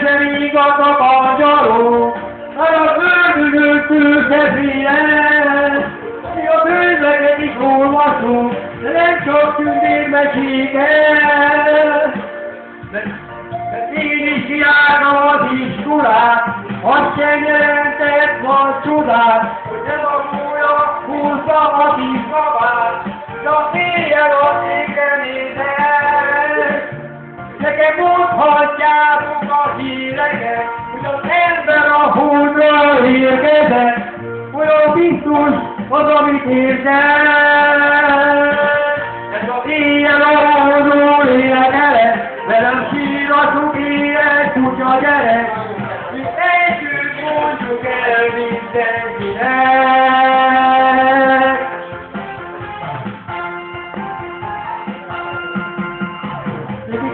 nem igazak a gyalog, a földülő külkezéhez. Mi a bőzleket is olvasunk, de nem csak tündérmeséket. De én is jártam az iskolát, azt sem jelentett vagy csodát, hogy nem a múlja húzza a kisbabát, de a férjel az égen nézett. Nekem mondhatjátok a híreket, hogy az ember a holdra érkezett, olyan biztos az, amit érzett. Ez az éjjel a holdról énekelek, velem sír a sok élet kutya gyerek, mi együtt mondjuk el mindenkinek.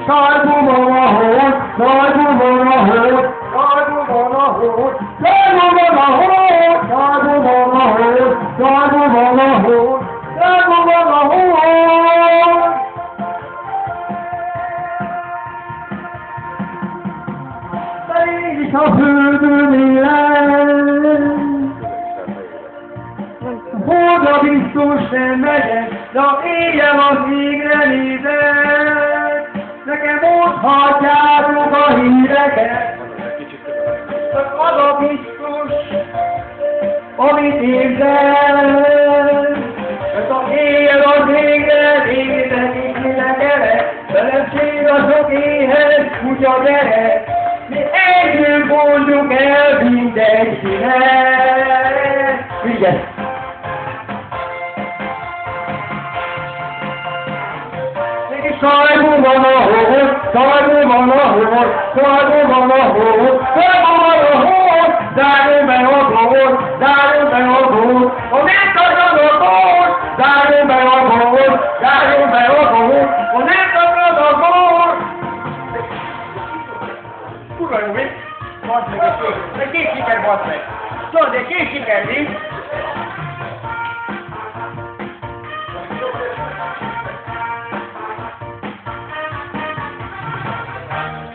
Sarkú van a hód, sarkú van a hód, sarkú van a hód, sarkú van a hód, sarkú van a hód, sarkú van a hód, sarkú van a hód. De én is a földön élem, hódra biztos nem megyek, de az éjjel az égre nézek. Nekem mondhatjátok a híreket, az a biztos, amit érzem. Ez az éjjel az égre nézek, és mindenkerek, velem sér a sok éhes kutya gyerek, mi együtt mondjuk el mindenkinek. Vigyázz! Sarkú van a hód, sarkú van a hód, sarkú van a hód, sarkú van a hód, zárjon be a hód, zárjon be a hód, a nem tagad a hód, zárjon be a hód, zárjon be a hód, a nem tagad a hód. Kurva jó, mi? Basz meg a kék, de kék siker, basz meg. Tudod, de kék siker, mi?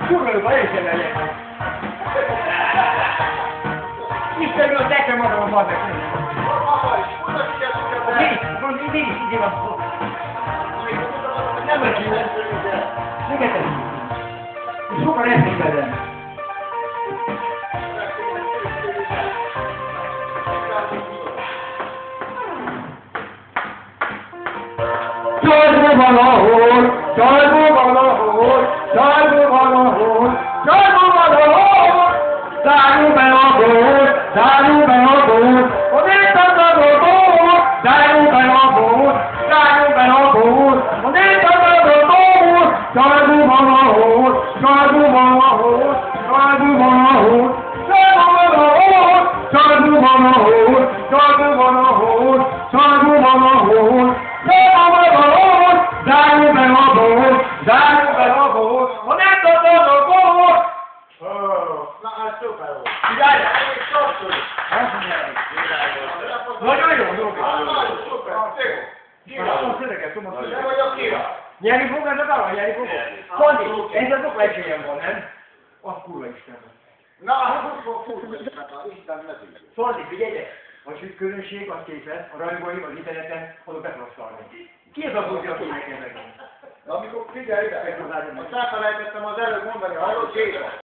Kurva jó, én sem megyek. Istenből tekem magam a bazek. Mindig is így van. Nem vagy így. Miket ez? Sokan eszik velem. Sarkú van a hód, sarkú van a hód, sarkú van a hód, sarkú van a hód, zárjuk be a hód, zárjuk be a hód, a nem tagad a hód, zárjuk be a hód, zárjuk be a hód, a nem tagad a hód, sarkú van a hód, sarkú van a hód, sarkú van a hód, sarkú van a hód, sarkú van a hód, sarkú van a hód, sarkú van a hód, zárjuk be a hód, zárjuk be a hód, ha nem tagad a hód! Na, ez szuper volt. Figyelj! Azt mondják. Nagyon jó, jó. Szuper, Szöveget, nem vagyok király. nyerni fog ez a dal, nyerni fog? Szandi, ez az okla esélyen van, nem? Az kurva Isten. Na, hát fog Isten ne tudja. Szandi, figyeljetek! A sütközönség az képes, a rajongóim az interneten, azok betlasztalni. Ki az a búzja, aki nekem megint? Amikor figyelj ide, azt elfelejtettem az előbb mondani, hallod, Géza?